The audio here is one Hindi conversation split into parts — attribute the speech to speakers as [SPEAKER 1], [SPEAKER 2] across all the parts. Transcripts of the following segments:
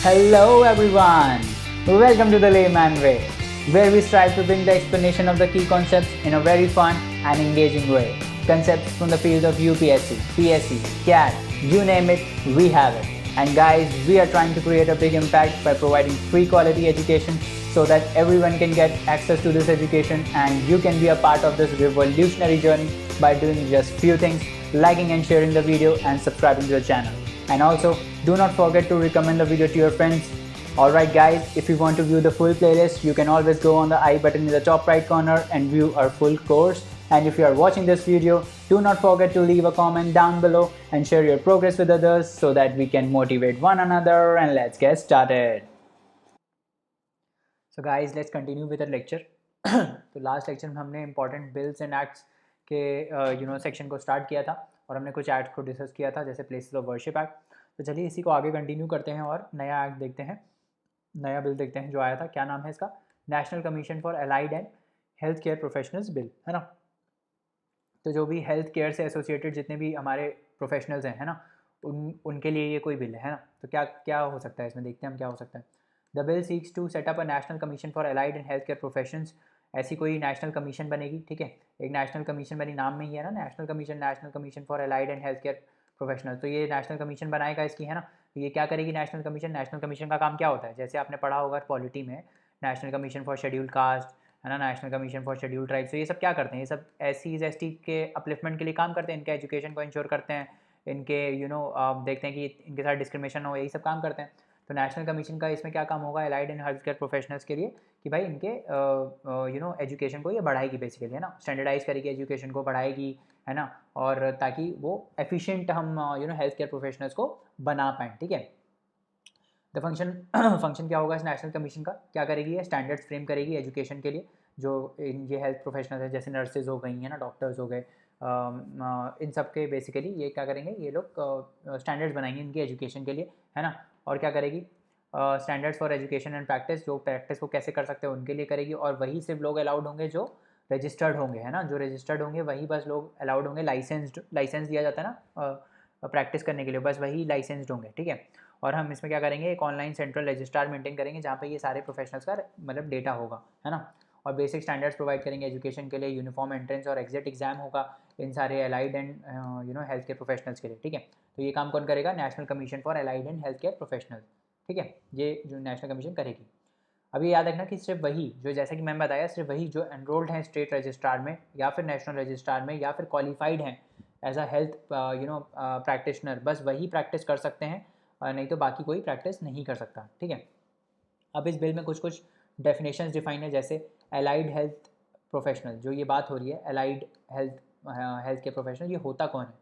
[SPEAKER 1] Hello everyone! Welcome to the Layman Way, where we strive to bring the explanation of the key concepts in a very fun and engaging way. Concepts from the field of UPSC, PSC, CAT, you name it, we have it. And guys, we are trying to create a big impact by providing free quality education so that everyone can get access to this education and you can be a part of this revolutionary journey by doing just few things, liking and sharing the video and subscribing to the channel. And also, do not forget to recommend the video to your friends. Alright guys, if you want to view the full playlist, you can always go on the I button in the top right corner and view our full course. And if you are watching this video, do not forget to leave a comment down below and share your progress with others so that we can motivate one another, and let's get started. So guys, let's continue with the lecture. तो लास्ट लेक्चर में हमने इंपॉर्टेंट बिल्स एंड एक्ट्स के सेक्शन को स्टार्ट किया था और हमने कुछ एक्ट्स को डिस्कस किया था, जैसे प्लेसेस ऑफ वर्शिप एक्ट। तो चलिए इसी को आगे कंटिन्यू करते हैं और नया एक्ट देखते हैं, नया बिल देखते हैं जो आया था। क्या नाम है इसका? National commission for allied and health care professionals bill, है ना। तो जो भी हेल्थ केयर से एसोसिएटेड जितने भी हमारे प्रोफेशनल्स हैं, है ना, उनके लिए ये कोई बिल है ना। तो क्या क्या हो सकता है इसमें, देखते हैं हम क्या हो सकता है। The bill seeks to set up a national commission for allied and health care professions. ऐसी कोई नेशनल कमीशन बनेगी, ठीक है। एक नेशनल कमीशन बनी, नाम में ही है ना, national commission for allied and health care professional. तो ये नेशनल कमीशन बनाएगा इसकी, है ना। तो ये क्या करेगी नेशनल कमीशन का काम क्या होता है? जैसे आपने पढ़ा होगा पॉलिटी में, national commission for schedule caste, है ना, national commission for schedule tribes. तो ये सब क्या करते हैं? ये सब SC ST के अपलिफ्टमेंट के लिए काम करते हैं, इनके एजुकेशन को इंश्योर करते हैं, इनके देखते हैं कि इनके साथ डिस्क्रिमिनेशन हो, यही सब काम करते हैं। तो नेशनल कमीशन का इसमें क्या काम होगा allied and health care professionals के लिए, कि भाई इनके एजुकेशन को ये बढ़ाएगी बेसिकली, है ना, स्टैंडर्डाइज करेगी, एजुकेशन को बढ़ाएगी, है ना, और ताकि वो एफिशिएंट हम हेल्थ केयर प्रोफेशनल्स को बना पाएँ, ठीक है। द फंक्शन क्या होगा इस नेशनल कमीशन का? क्या करेगी? ये स्टैंडर्ड्स फ्रेम करेगी एजुकेशन के लिए, जो ये हेल्थ प्रोफेशनल्स है, जैसे नर्सेज हो गई, है ना, डॉक्टर्स हो गए, इन सब के बेसिकली ये क्या करेंगे, ये लोग स्टैंडर्ड्स बनाएंगे इनकी एजुकेशन के लिए, है ना। और क्या करेगी? Standards for education and practice, जो प्रैक्टिस को कैसे कर सकते हैं उनके लिए करेगी। और वही सिर्फ लोग अलाउड होंगे जो रजिस्टर्ड होंगे, है ना, जो रजिस्टर्ड होंगे वही बस लोग अलाउड होंगे। लाइसेंस दिया जाता है ना प्रैक्टिस करने के लिए, बस वही लाइसेंस्ड होंगे, ठीक है। और हम इसमें क्या करेंगे, एक ऑनलाइन सेंट्रल रजिस्ट्रार मेंटेन करेंगे जहाँ पे ये सारे प्रोफेशनल्स का मतलब डेटा होगा, है ना। और बेसिक स्टैंडर्ड्स प्रोवाइड करेंगे एजुकेशन के लिए, यूनिफॉर्म एंट्रेंस और एग्जिट एग्जाम होगा इन सारे allied and health care professionals के लिए, ठीक है। तो ये काम कौन करेगा? National commission for allied and health care professionals, ठीक है, ये जो नेशनल कमीशन करेगी। अभी याद रखना कि सिर्फ वही जो, जैसा कि मैंने बताया, सिर्फ वही जो एनरोल्ड हैं स्टेट रजिस्ट्रार में या फिर नेशनल रजिस्ट्रार में या फिर क्वालिफाइड हैं एज अ हेल्थ प्रैक्टिशनर, बस वही प्रैक्टिस कर सकते हैं, नहीं तो बाकी कोई प्रैक्टिस नहीं कर सकता, ठीक है। अब इस बिल में कुछ कुछ डेफिनेशंस डिफाइन है, जैसे एलाइड हेल्थ प्रोफेशनल, जो ये बात हो रही है एलाइड हेल्थ के प्रोफेशनल, ये होता कौन है?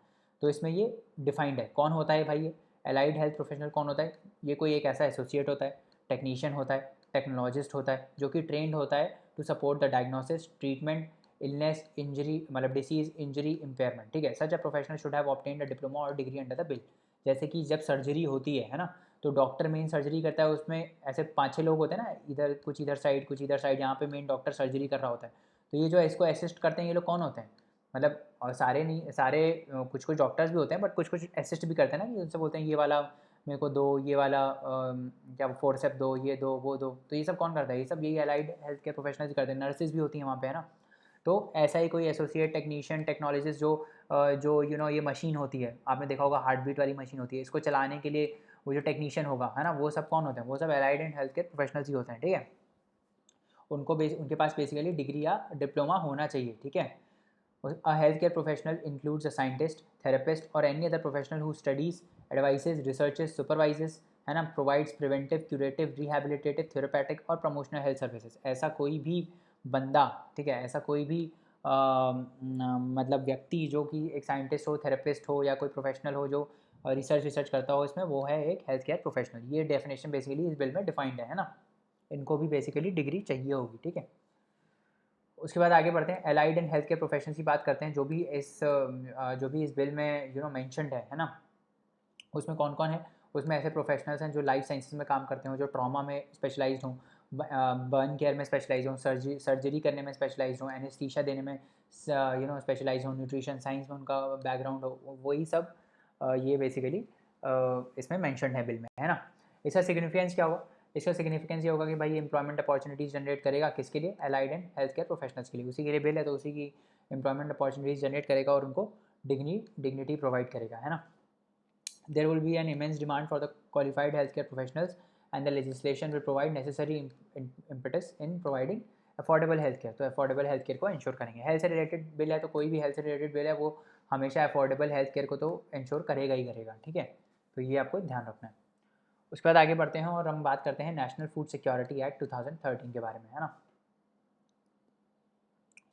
[SPEAKER 1] तो इसमें ये डिफाइंड है कौन होता है भाई। ये एलाइड हेल्थ प्रोफेशनल कौन होता है? ये कोई एक ऐसा एसोसिएट होता है, टेक्नीशियन होता है, टेक्नोलॉजिस्ट होता है, जो कि ट्रेंड होता है to support the diagnosis, treatment, illness, injury, मतलब डिसीज, इंजरी, इम्पेयरमेंट, ठीक है। Such a professional should have obtained a diploma और डिग्री अंडर द बिल। जैसे कि जब सर्जरी होती है ना, तो डॉक्टर मेन सर्जरी करता है, उसमें ऐसे 5-6 लोग होते हैं ना, इधर कुछ इधर साइड कुछ इधर साइड, यहाँ पे मेन डॉक्टर सर्जरी कर रहा होता है। तो ये जो इसको असिस्ट करते हैं ये लोग कौन होते हैं? मतलब और सारे नहीं, सारे कुछ कुछ डॉक्टर्स भी होते हैं, बट कुछ कुछ असिस्ट भी करते हैं ना, कि उनसे बोलते हैं ये वाला मेरे को दो, ये वाला क्या फोर्सेप दो, ये दो, वो दो। तो ये सब कौन करता है? ये सब यही अलाइड हेल्थ केयर प्रोफेशनल्स करते हैं, नर्सेज भी होती हैं वहाँ पे, है ना। तो ऐसा ही कोई एसोसिएट, टेक्नीशियन, टेक्नोलॉजिस्ट जो ये मशीन होती है, आपने देखा होगा हार्ट बीट वाली मशीन होती है, इसको चलाने के लिए वो जो टेक्नीशियन होगा, है ना, वो सब कौन होते हैं? वो सब allied and health care professionals ही होते हैं, ठीक है। उनके पास बेसिकली डिग्री या डिप्लोमा होना चाहिए, ठीक है। A healthcare professional includes a scientist, therapist, or any other professional who studies, advises, researches, supervises, है ना, provides preventive, curative, rehabilitative, therapeutic और promotional health services। ऐसा कोई भी बंदा, ठीक है, ऐसा कोई भी मतलब व्यक्ति जो कि एक साइंटिस्ट हो, थेरेपिस्ट हो या कोई प्रोफेशनल हो जो रिसर्च करता हो इसमें, वो है एक हेल्थ केयर प्रोफेशनल। ये डेफिनेशन बेसिकली इस बिल में डिफाइंड है ना। इनको भी बेसिकली डिग्री चाहिए होगी, ठीक है। उसके बाद आगे बढ़ते हैं, allied and health care professionals की बात करते हैं, जो भी इस बिल में मेंशनड है ना, उसमें कौन कौन है? उसमें ऐसे प्रोफेशनल्स हैं जो लाइफ साइंसेज में काम करते हों, जो ट्रॉमा में स्पेशलाइज्ड हों, बर्न केयर में स्पेशलाइज हों, सर्जरी करने में स्पेशलाइज्ड हों, एनेस्थीसिया देने में स्पेशलाइज हों, न्यूट्रिशन साइंस में उनका बैकग्राउंड हो, वही सब ये बेसिकली इसमें मैंशनड है बिल में, है ना। इसका सिग्निफिकेंस क्या होगा? इसका सिग्निफिकेंस ये होगा कि भाई एम्प्लॉयमेंट अपॉर्चुनिटीज़ जनरेट करेगा किसके लिए? Allied and health care professionals के लिए। उसी के लिए बिल है तो उसी की एम्प्लॉयमेंट अपॉर्चुनिटीज़ जनरेट करेगा और उनको डिग्निटी प्रोवाइड करेगा, है ना। There will be an immense demand for the qualified healthcare professionals, and the legislation will provide necessary impetus in providing affordable health care. तो अफोर्डेबल हेल्थ केयर को इंश्योर करेंगे। हेल्थ से रिलेटेड बिल है तो कोई भी हेल्थ से रिलेटेड बिल है वो हमेशा अफोर्डेबल हेल्थ केयर को तो इंश्योर करेगा ही करेगा, ठीक है। तो ये आपको ध्यान रखना है। उसके बाद आगे बढ़ते हैं और हम बात करते हैं नेशनल फूड सिक्योरिटी एक्ट 2013 के बारे में, है ना।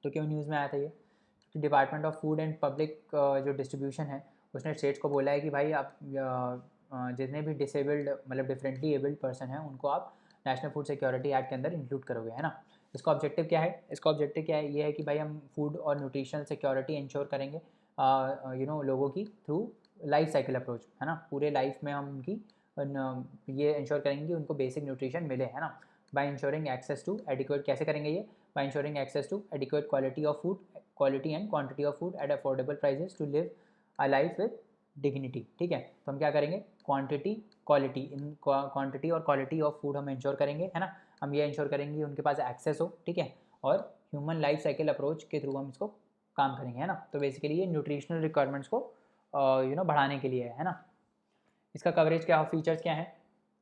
[SPEAKER 1] तो क्यों न्यूज़ में आया था ये? क्योंकि department of food and public जो डिस्ट्रीब्यूशन है उसने स्टेट्स को बोला है कि भाई आप जितने भी डिसेबल्ड मतलब डिफरेंटली एबल्ड पर्सन हैं उनको आप नेशनल फूड सिक्योरिटी एक्ट के अंदर इंक्लूड करोगे, है ना। इसका ऑब्जेक्टिव क्या है? इसका ऑब्जेक्टिव क्या है? ये है कि भाई हम फूड और न्यूट्रिशनल सिक्योरिटी इंश्योर करेंगे लोगों की थ्रू लाइफ साइकिल अप्रोच, है ना। पूरे लाइफ में हम उनकी ये इंश्योर करेंगे कि उनको बेसिक न्यूट्रिशन मिले, है ना। By ensuring access to adequate, कैसे करेंगे ये? By ensuring access to adequate quality of food, quality and quantity of food at affordable prices to live a life with dignity, ठीक है। तो हम क्या करेंगे? क्वांटिटी क्वालिटी, इन क्वांटिटी और क्वालिटी ऑफ फूड हम इंश्योर करेंगे, है ना। हम ये इंश्योर करेंगे कि उनके पास एक्सेस हो, ठीक है, और ह्यूमन लाइफ साइकिल अप्रोच के थ्रू हम इसको काम करेंगे, है ना। तो बेसिकली ये न्यूट्रिशनल रिक्वायरमेंट्स को बढ़ाने के लिए है ना। इसका कवरेज क्या, फीचर्स क्या है?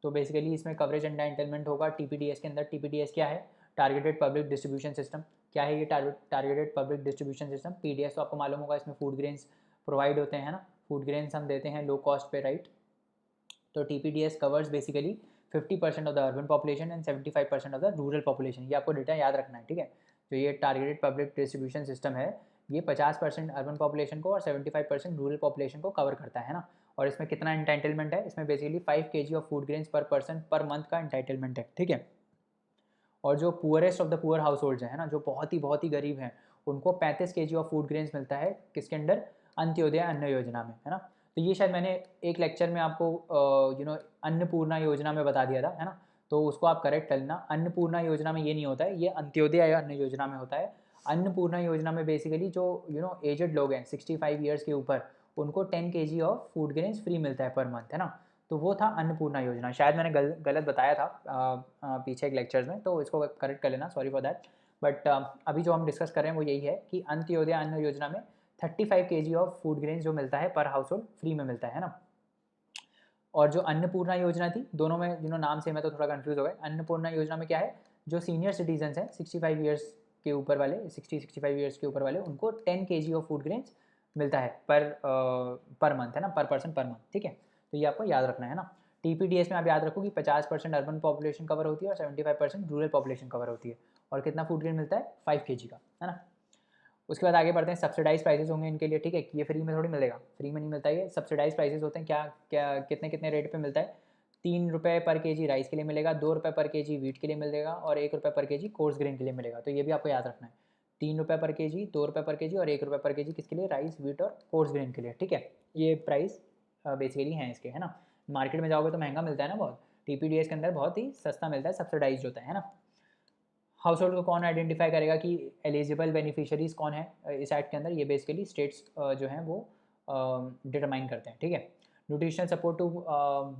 [SPEAKER 1] तो बेसिकली इसमें कवरेज एंड एंटाइटलमेंट होगा टीपीडीएस के अंदर। टीपीडीएस क्या है? Targeted public distribution system. क्या है ये targeted public distribution system? PDS तो आपको मालूम होगा, इसमें फूड ग्रेन्स प्रोवाइड होते हैं, है ना। फूड ग्रेन्स हम देते हैं लो कॉस्ट पे, राइट। तो TPDS covers basically 50% of the urban population and 75% of the rural population. ये आपको डेटा याद रखना है, ठीक है। जो ये टारगेटेड पब्लिक डिस्ट्रीब्यूशन सिस्टम है ये 50% अर्बन पॉपुलेशन को और 75% रूरल पॉपुलेशन को कवर करता है ना। और इसमें कितना एंटाइटलमेंट है? इसमें basically 5 kg of food grains पर पर्सन पर मंथ का एंटाइटलमेंट है, ठीक है। और जो poorest of the poor house holds हैं, है ना, जो बहुत ही गरीब हैं, उनको 35 kg ऑफ फूड ग्रेन्स मिलता है किसके अंडर? अंत्योदय अन्न योजना में, है ना। तो ये शायद मैंने एक लेक्चर में आपको अन्नपूर्णा योजना में बता दिया था, है ना। तो उसको आप करेक्ट कर लेना। अन्नपूर्णा योजना में ये नहीं होता है, ये अंत्योदय अन्न योजना में होता है। अन्नपूर्णा योजना में बेसिकली जो एजड लोग हैं 65 ईयर्स के ऊपर, उनको 10 kg of food grains free मिलता है पर मंथ, है ना। तो वो था अन्नपूर्णा योजना। शायद मैंने गलत बताया था पीछे एक लेक्चर्स में, तो इसको करेक्ट कर लेना, सॉरी फॉर दैट। बट अभी जो हम डिस्कस कर रहे हैं वो यही है कि अंत्योदय अन्न योजना में 35 kg ऑफ फूड ग्रेन्स जो मिलता है पर हाउस होल्ड फ्री में मिलता है ना। और जो अन्नपूर्णा योजना थी, दोनों में नाम से मैं तो थोड़ा कन्फ्यूज़ हो गए। अन्नपूर्णा योजना में क्या है? जो सीनियर सिटीजन्स हैं 65 ईयर्स के ऊपर वाले, 65 ईयर्स के ऊपर वाले, उनको 10 kg ऑफ फूड ग्रेन्स मिलता है पर मंथ, है ना, पर पर्सन पर मंथ, ठीक है। तो ये आपको याद रखना है ना। टीपीडीएस में आप याद रखो कि 50% अर्बन पॉपुलेशन कवर होती है और 75% रूरल पॉपुलेशन कवर होती है। और कितना फूड ग्रेन मिलता है? 5 kg का, है ना। उसके बाद आगे बढ़ते हैं। सब्सिडाइज प्राइसेस होंगे इनके लिए, ठीक है। ये फ्री में थोड़ी मिलेगा, फ्री में नहीं मिलता, ये सब्सिडाइज प्राइसेस होते हैं। क्या क्या कितने कितने रेट पे मिलता है? 3 रुपये पर केजी राइस के लिए मिलेगा, 2 रुपये पर केजी वीट के लिए मिलेगा और 1 रुपये पर केजी कोर्स ग्रेन के लिए मिलेगा। तो ये भी आपको याद रखना है। 3 रुपये पर केजी, 2 रुपये पर केजी और 1 रुपये पर केजी किसके लिए? राइस, वीट और कोर्स ग्रेन के लिए, ठीक है। ये प्राइस बेसिकली हैं इसके, है ना। मार्केट में जाओगे तो महंगा मिलता है ना बहुत। टीपीडीएस के अंदर बहुत ही सस्ता मिलता है, सब्सिडाइज होता है ना। हाउस होल्ड को कौन आइडेंटिफाई करेगा कि एलिजिबल बेनिफिशियरीज कौन है इस एक्ट के अंदर? ये बेसिकली स्टेट्स जो हैं वो डिटरमाइन करते हैं, ठीक है। Nutritional support to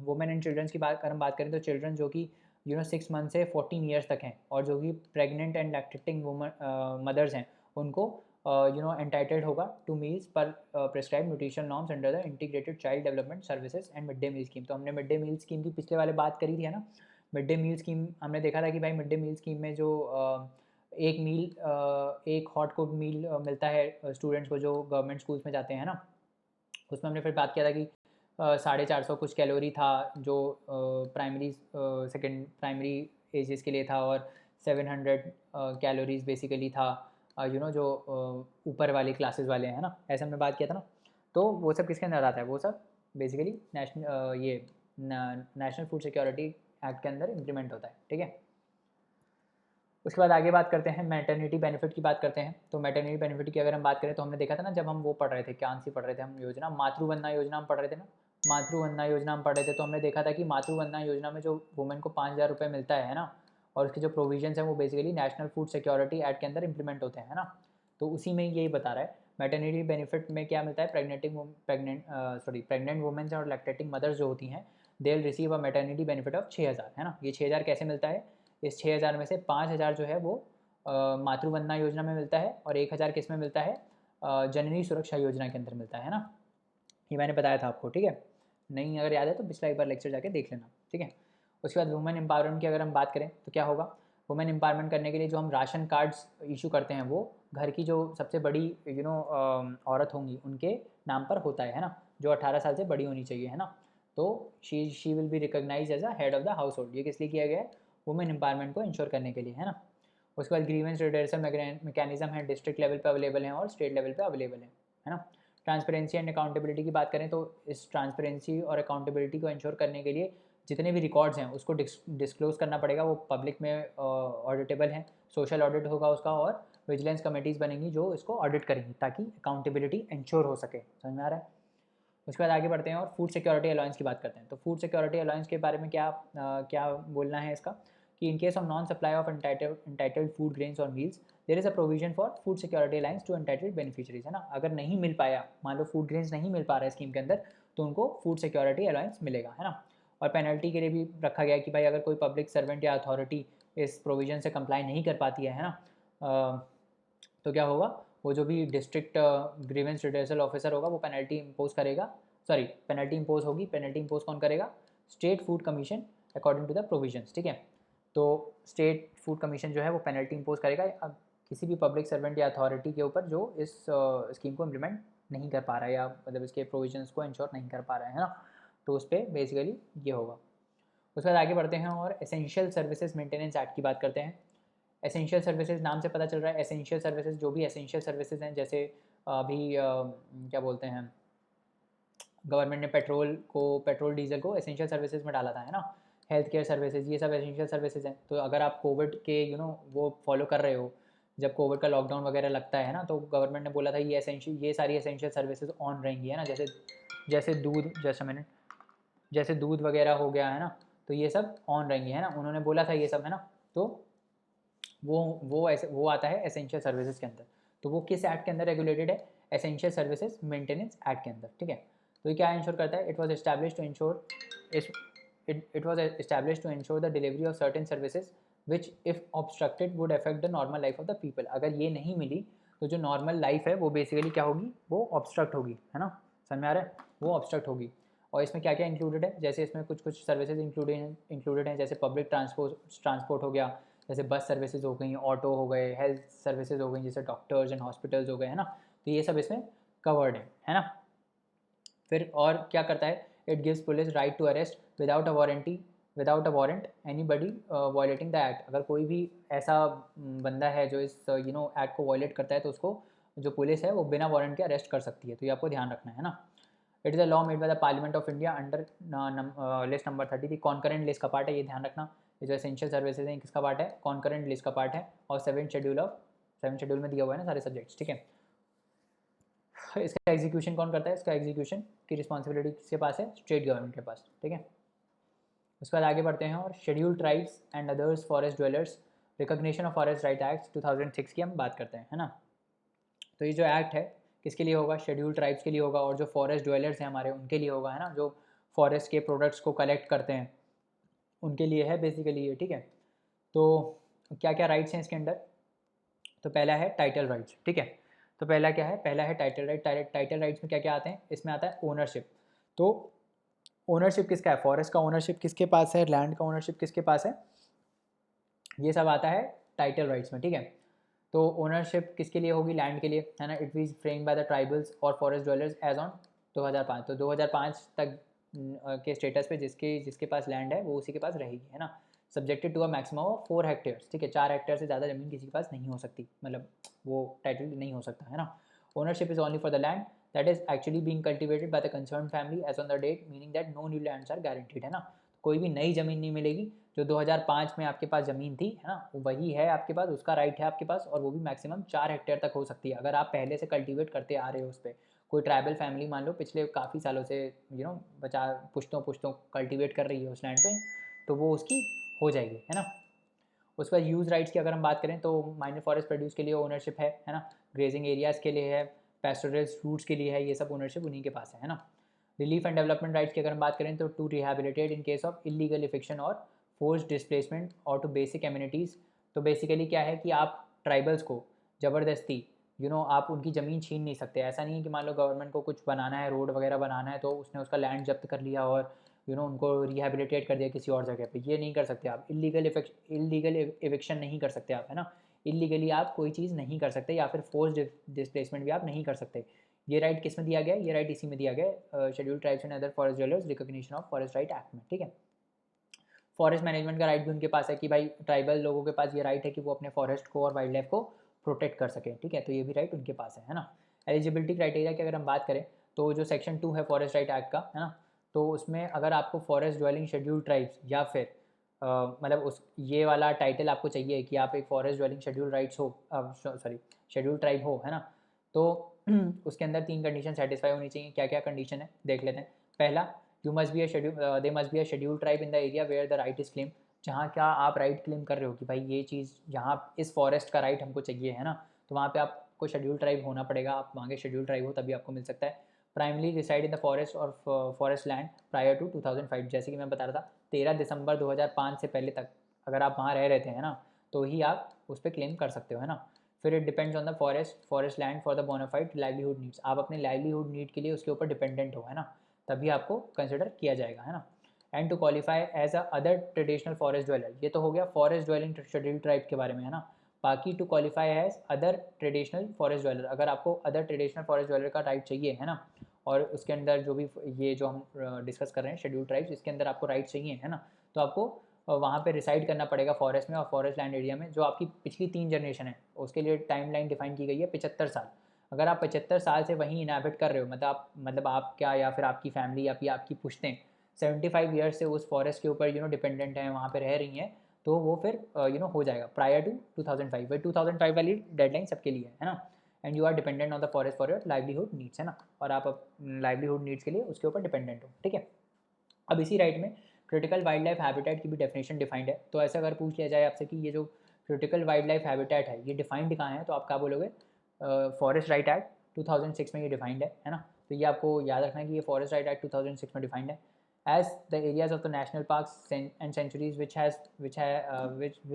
[SPEAKER 1] women and childrens की बात हम बात करें तो चिल्ड्रन जो कि 6 मंथ से 14 ईयर्स तक हैं और जो कि pregnant and lactating woman mothers हैं, उनको एंटाइटल्ड होगा to meals per prescribe nutrition norms under the integrated child development services and mid day meal scheme. तो हमने मिड डे मील स्कीम की पिछले वाले बात करी थी, है ना। मिड डे मील स्कीम हमने देखा था कि भाई मिड डे मील स्कीम में जो एक मील एक हॉट कुक मील मिलता है स्टूडेंट्स को जो गवर्नमेंट स्कूल्स में जाते हैं ना। उसमें हमने फिर बात किया था कि 450 कुछ कैलोरी था जो प्राइमरी सेकेंड प्राइमरी एजेस के लिए था और 700 कैलोरीज बेसिकली था जो ऊपर वाली क्लासेस वाले हैं ना, ऐसे हमने बात किया था ना। तो वो सब किसके अंदर आता है? वो सब basically national food security act के अंदर इम्प्लीमेंट होता है, ठीक है। उसके बाद आगे बात करते हैं मैटरनिटी बेनिफिट की बात करते हैं। तो मैटरनिटी बेनिफिट की अगर हम बात करें तो हमने देखा था ना, जब हम वो पढ़ रहे थे, क्या सी पढ़ रहे थे हम योजना, मातृवंदना योजना हम पढ़ रहे थे ना। मातृवंदना योजना हम पढ़ रहे थे तो हमने देखा था कि मातृवंदना योजना में जो वुमेन को 5,000 रुपये मिलता है ना, और उसके जो प्रोविजंस हैं वो basically national food security act के अंदर इंप्लीमेंट होते हैं, है ना। तो उसी में यही बता रहा है मैटरनिटी बेनिफिट में क्या मिलता है, प्रेग्नेंट वुमेन्स और लैक्टेटिंग मदर्स जो होती हैं they will receive a maternity benefit of 6,000, है ना। ये 6,000 कैसे मिलता है, इस 6,000 में से 5,000 जो है वो मातृवंदना योजना में मिलता है और 1,000 किस में मिलता है, जननी सुरक्षा योजना के अंदर मिलता है ना। ये मैंने बताया था आपको, ठीक है। नहीं अगर याद है तो पिछला एक बार लेक्चर जाके देख लेना, ठीक है। उसके बाद वुमेन एम्पावरमेंट की अगर हम बात करें तो क्या होगा, वुमेन एम्पावरमेंट करने के लिए जो हम राशन कार्ड्स इशू करते हैं वो घर की जो सबसे बड़ी औरत होंगी उनके नाम पर होता है ना, जो 18 साल से बड़ी होनी चाहिए, है ना। तो she will be recognize as a head of the household. ये किस लिए किया गया है, वुमेन एम्पावरमेंट को इंश्योर करने के लिए, है ना। उसके बाद ग्रीवेंस रिडर्सल मैकेनिज्म है, डिस्ट्रिक्ट लेवल पे अवेलेबल हैं और स्टेट लेवल पे अवेलेबल है ना। ट्रांसपेरेंसी एंड अकाउंटेबिलिटी की बात करें तो इस ट्रांसपेरेंसी और अकाउंटेबिलिटी को इंश्योर करने के लिए जितने भी रिकॉर्ड्स हैं उसको डिस्क्लोज करना पड़ेगा, वो पब्लिक में ऑडिटेबल हैं, सोशल ऑडिट होगा उसका और विजिलेंस कमेटीज़ बनेंगी जो इसको ऑडिट करेंगी ताकि अकाउंटेबिलिटी इंश्योर हो सके। समझ में आ रहा है। उसके बाद आगे बढ़ते हैं और फूड सिक्योरिटी अलाउंस की बात करते हैं। तो फूड सिक्योरिटी अलाउंस के बारे में क्या बोलना है इसका, कि in case of non supply of entitled food grains और meals there is a provision for food security allowance to entitled beneficiaries, है ना। अगर नहीं मिल पाया, मान लो फूड ग्रेन्स नहीं मिल पा रहा है स्कीम के अंदर, तो उनको फूड सिक्योरिटी अलाउंस मिलेगा, है ना। और पेनल्टी के लिए भी रखा गया है कि भाई अगर कोई पब्लिक सर्वेंट या अथॉरिटी इस प्रोविजन से कंप्लाई नहीं कर पाती है ना, तो क्या होगा, वो जो भी डिस्ट्रिक्ट ग्रीवेंस रिडर्सल ऑफिसर होगा वो पेनल्टी इम्पोज करेगा, पेनल्टी इम्पोज होगी। पेनल्टी इम्पोज कौन करेगा, state food commission according to the provisions, ठीक है। तो स्टेट फूड कमीशन जो है वो पेनल्टी इम्पोज करेगा किसी भी पब्लिक सर्वेंट या अथॉरिटी के ऊपर जो इस स्कीम को इम्प्लीमेंट नहीं कर पा रहा है या मतलब इसके प्रोविजंस को इंश्योर नहीं कर पा रहा है ना, तो उस पर बेसिकली ये होगा। उसके बाद आगे बढ़ते हैं और एसेंशियल सर्विसेज मेंटेनेंस एक्ट की बात करते हैं। एसेंशियल सर्विसेज नाम से पता चल रहा है, एसेंशियल सर्विसेज जो भी एसेंशियल सर्विसेज हैं, जैसे अभी क्या बोलते हैं, गवर्नमेंट ने पेट्रोल डीजल को एसेंशियल सर्विसेज में डाला था, है ना। हेल्थ केयर सर्विसेज, ये सब एसेंशियल सर्विसेज हैं। तो अगर आप कोविड के वो फॉलो कर रहे हो, जब कोविड का लॉकडाउन वगैरह लगता है ना, तो गवर्नमेंट ने बोला था ये सारी एसेंशियल सर्विसेज ऑन रहेंगी, है ना। जैसे दूध वगैरह हो गया, है ना, तो ये सब ऑन रहेंगी, है ना। उन्होंने बोला था ये सब, है ना। तो वो आता है एसेंशियल सर्विसेज के अंदर। तो वो किस एक्ट के अंदर रेगुलेटेड है, एसेंशियल सर्विसेज मेंटेनेंस एक्ट के अंदर, ठीक है। तो ये क्या इंश्योर करता है, it was establish to ensure the delivery of certain services which if obstructed would affect the normal life of the people. अगर ये नहीं मिली तो जो नॉर्मल लाइफ है वो बेसिकली क्या होगी, वो ऑब्स्ट्रक्ट होगी, है ना। समझ में आ रहा है, वो ऑब्स्ट्रक्ट होगी। और इसमें क्या क्या इंक्लूडेड है, जैसे इसमें कुछ सर्विसेज इंक्लूडेड हैं, जैसे पब्लिक ट्रांसपोर्ट हो गया, जैसे बस सर्विसेज हो गई, ऑटो हो गए, हेल्थ सर्विसेज हो गई, जैसे डॉक्टर्स एंड हॉस्पिटल्स हो गए, है ना। तो ये सब इसमें कवर्ड है ना। फिर और क्या करता है, it gives police right to arrest without a warrant anybody violating the act. अगर कोई भी ऐसा बंदा है जो इस एक्ट को वायलेट करता है तो उसको जो पुलिस है वो बिना वारंट के अरेस्ट कर सकती है। तो ये आपको ध्यान रखना है ना। It is a law made by the parliament of India under list number 30 थी। कॉन्करेंट लिस्ट का पार्ट है, ये ध्यान रखना। ये जो एसेंशियल सर्विसेज हैं किसका पार्ट है, कॉन्करेंट लिस्ट का पार्ट है। और 7 शेड्यूल में दिया हुआ है ना सारे सब्जेक्ट्स, ठीक है। इसका एग्जीक्यूशन कौन करता है, इसका एग्जीक्यूशन की रिस्पॉन्सिबिलिटी किसके पास है, स्टेट गवर्नमेंट के पास, ठीक है। उसके बाद आगे बढ़ते हैं और schedule tribes and others forest dwellers recognition of forest right act 2006 की हम बात करते हैं, है ना। तो ये जो एक्ट है किसके लिए होगा, शेड्यूल ट्राइब्स के लिए होगा और जो फॉरेस्ट ड्वेलर्स हैं हमारे उनके लिए होगा, है ना। जो फॉरेस्ट के प्रोडक्ट्स को कलेक्ट करते हैं उनके लिए है बेसिकली ये, ठीक है। तो क्या क्या राइट्स हैं इसके अंदर, तो पहला है टाइटल राइट्स, ठीक है। तो पहला क्या है, पहला है टाइटल राइट। टाइटल राइट्स में क्या क्या आते हैं, इसमें आता है ओनरशिप। तो ओनरशिप किसका है, फॉरेस्ट का ओनरशिप किसके पास है, लैंड का ओनरशिप किसके पास है, ये सब आता है टाइटल राइट्स में, ठीक है। तो ओनरशिप किसके लिए होगी, लैंड के लिए, है ना। इट वीज फ्रेम्ड बाय द ट्राइबल्स और फॉरेस्ट ड्वेलर्स एज ऑन 2005। तो 2005 तक के स्टेटस पे जिसके पास लैंड है वो उसी के पास रहेगी, है ना। Subjected to a maximum of 4 hectares, ठीक है। 4 हेक्टेयर से ज़्यादा ज़मीन किसी के पास नहीं हो सकती, मतलब वो टाइटल नहीं हो सकता, है ना। Ownership is only for the land that is actually being cultivated by the concern family as on the date, meaning that no new lands are guaranteed, है ना। कोई भी नई ज़मीन नहीं मिलेगी, जो 2005 में आपके पास ज़मीन थी, है ना, वही है आपके पास, उसका राइट है आपके पास, और वो भी मैक्सिमम 4 हेक्टेयर तक हो सकती है अगर आप पहले से कल्टीवेट करते आ रहे हो उस पर। कोई ट्राइबल फैमिली मान लो पिछले काफ़ी सालों से बचा पुश्तों कल्टीवेट कर रही है उस लैंड पे, तो वो उसकी हो जाएगी, है ना। उस पर यूज़ राइट्स की अगर हम बात करें तो माइनर फॉरेस्ट प्रोड्यूस के लिए ओनरशिप है ना। ग्रेजिंग एरियाज़ के लिए है, पैस्टोरल्स रूट्स के लिए है, ये सब ओनरशिप उन्हीं के पास है ना। रिलीफ एंड डेवलपमेंट राइट्स की अगर हम बात करें तो to rehabilitate in case of illegal eviction और फोर्स डिस्प्लेसमेंट और टू बेसिक एम्यूनिटीज़। तो बेसिकली क्या है कि आप ट्राइबल्स को ज़बरदस्ती आप उनकी ज़मीन छीन नहीं सकते। ऐसा नहीं है कि मान लो गवर्नमेंट को कुछ बनाना है, रोड वगैरह बनाना है, तो उसने उसका लैंड जब्त कर लिया और उनको रिहेबिलिटेट कर दिया किसी और जगह पे। ये नहीं कर सकते आप। इलीगल इविक्शन नहीं कर सकते आप, है ना। इलीगली आप कोई चीज़ नहीं कर सकते, या फिर फोर्स डिस्प्लेसमेंट भी आप नहीं कर सकते। ये राइट किस में दिया गया है? ये राइट इसी में दिया गया है, scheduled tribes and other forest dwellers recognition of forest right act में, ठीक है। फॉरेस्ट मैनेजमेंट का राइट भी उनके पास है कि भाई ट्राइबल लोगों के पास ये राइट है कि वो अपने फॉरेस्ट को और वाइल्ड लाइफ को प्रोटेक्ट कर सकें, ठीक है। तो ये भी राइट उनके पास है ना। एलिजिबिलिटी क्राइटेरिया की अगर हम बात करें तो जो सेक्शन 2 है फॉरेस्ट राइट एक्ट का, है ना, तो उसमें अगर आपको फॉरेस्ट ड्वेलिंग शेड्यूल्ड ट्राइब्स या फिर मतलब उस ये वाला टाइटल आपको चाहिए कि आप एक फॉरेस्ट ड्वेलिंग शेड्यूल्ड राइट्स हो, सॉरी शेड्यूल्ड ट्राइब हो, है ना, तो उसके अंदर 3 कंडीशन सेटिस्फाई होनी चाहिए। क्या क्या कंडीशन है देख लेते हैं। पहला, they must be a scheduled tribe in the area where the right is claim. जहाँ क्या आप राइट क्लेम कर रहे हो कि भाई ये चीज़ यहाँ इस फॉरेस्ट का राइट हमको चाहिए, है ना, तो वहाँ पे आपको शेड्यूल्ड ट्राइब होना पड़ेगा। आप वहाँ के शेड्यूल्ड ट्राइब हो तभी आपको मिल सकता है। Primarily reside in the forest और फॉरेस्ट लैंड प्रायर टू 2005। जैसे कि मैं बता रहा था 13 दिसंबर 2005 से पहले तक अगर आप वहाँ रह रहे थे, है ना, तो ही आप उस पर क्लेम कर सकते हो, है ना। फिर it depends on the forest land for the bona fide livelihood needs. आप अपने लाइवलीहुड नीड के लिए उसके ऊपर डिपेंडेंट हो, है ना, तभी आपको कंसिडर किया जाएगा, है ना। And to qualify as a other traditional forest dweller. ये तो हो गया फॉरेस्ट ड्वेलिंग शेड्यूल्ड ट्राइब के बारे में, है ना। बाकी to qualify as other traditional forest dweller, अगर आपको अदर ट्रेडिशनल फॉरेस्ट ड्वेलर का राइट चाहिए, है ना, और उसके अंदर जो भी ये जो हम डिस्कस कर रहे हैं शेड्यूल्ड ट्राइब्स, इसके अंदर आपको राइट चाहिए, है ना, तो आपको वहाँ पे रिसाइड करना पड़ेगा फॉरेस्ट में और फॉरेस्ट लैंड एरिया में। जो आपकी पिछली 3 जनरेशन है उसके लिए टाइम लाइन डिफाइन की गई है 75 साल। अगर आप 75 साल से वहीं इनहैबिट कर रहे हो, मतलब आप क्या या फिर आपकी फैमिली या फिर आपकी पुश्तें 75 ईयर्स से उस फॉरेस्ट के ऊपर डिपेंडेंट हैं, वहाँ पे रह रही हैं, तो वो फिर हो जाएगा प्रायर टू 2005। वही 2005 वाली डेडलाइन सबके लिए है ना। And you are dependent on the forest for your livelihood needs, है ना, और आप लाइवलीहुड नीड्स के लिए उसके ऊपर डिपेंडेंट हो, ठीक है। अब इसी राइट में क्रिटिकल वाइल्ड लाइफ हैबिटेट की भी डेफिनेशन डिफाइंड है। तो ऐसा अगर पूछ लिया जाए आपसे कि ये जो क्रिटिकल वाइल्ड लाइफ हैबिटेट है ये डिफाइंड कहाँ है, तो आप क्या बोलोगे? फॉरेस्ट राइट एक्ट 2006 में ये डिफाइंड है ना। तो ये आपको याद रखना है कि ये फॉरेस्ट राइट एक्ट 2006 में डिफाइंड है। As the areas of the national parks and sanctuaries which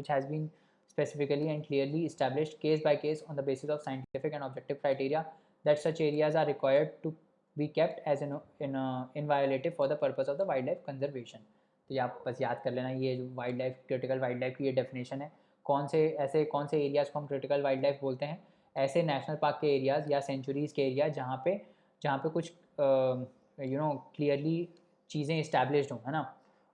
[SPEAKER 1] has been specifically and clearly established case by case on the basis of scientific and objective criteria, that such areas are required to be kept as inviolative for the purpose of the wildlife conservation। तो ये आप बस याद कर लेना, ये जो wild life critical wild life की ये डेफिनेशन है। कौन से एरियाज़ को हम क्रिटिकल वाइल्ड लाइफ बोलते हैं? ऐसे नेशनल पार्क के एरियाज़ या सेंचुरीज़ के एरिया जहाँ पे कुछ क्लियरली चीज़ें इस्टेब्लिश्ड हों, है ना,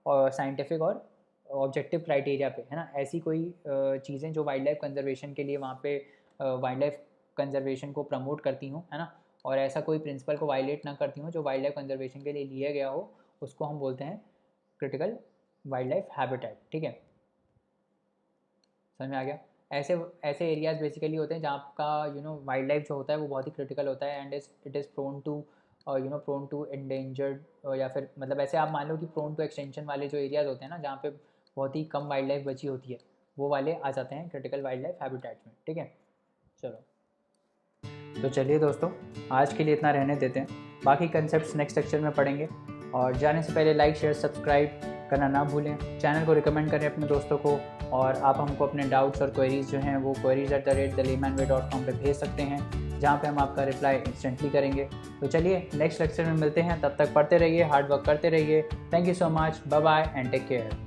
[SPEAKER 1] और साइंटिफिक और ऑब्जेक्टिव क्राइटेरिया पे, है ना। ऐसी कोई चीज़ें जो वाइल्ड लाइफ कंजर्वेशन के लिए वहाँ पे वाइल्ड लाइफ कंजर्वेशन को प्रमोट करती हूँ, है ना, और ऐसा कोई प्रिंसिपल को वायलेट ना करती हूँ जो वाइल्ड लाइफ कंजर्वेशन के लिए लिया गया हो, उसको हम बोलते हैं क्रिटिकल वाइल्ड लाइफ हैबिटेट, ठीक है। समझ में आ गया? ऐसे एरियाज़ बेसिकली होते हैं जहाँ का वाइल्ड लाइफ जो होता है वो बहुत ही क्रिटिकल होता है and it is prone to prone to endangered, या फिर मतलब ऐसे आप मान लो कि प्रोन टू एक्सटेंशन वाले जो एरियाज़ होते हैं ना, जहाँ पे बहुत ही कम वाइल्ड लाइफ बची होती है, वो वाले आ जाते हैं क्रिटिकल वाइल्ड लाइफ हैबिटेट्स में, ठीक है। चलो तो चलिए दोस्तों, आज के लिए इतना रहने देते हैं, बाकी कंसेप्ट्स नेक्स्ट लेक्चर में पढ़ेंगे। और जाने से पहले लाइक शेयर सब्सक्राइब करना ना भूलें, चैनल को रिकमेंड करें अपने दोस्तों को, और आप हमको अपने डाउट्स और क्वेरीज़ जो हैं वो queries@thelaymanway.com पे भेज सकते हैं, जहाँ पे हम आपका रिप्लाई इंस्टेंटली करेंगे। तो चलिए नेक्स्ट लेक्चर में मिलते हैं, तब तक पढ़ते रहिए, हार्ड वर्क करते रहिए। Thank you so much, bye bye and take care.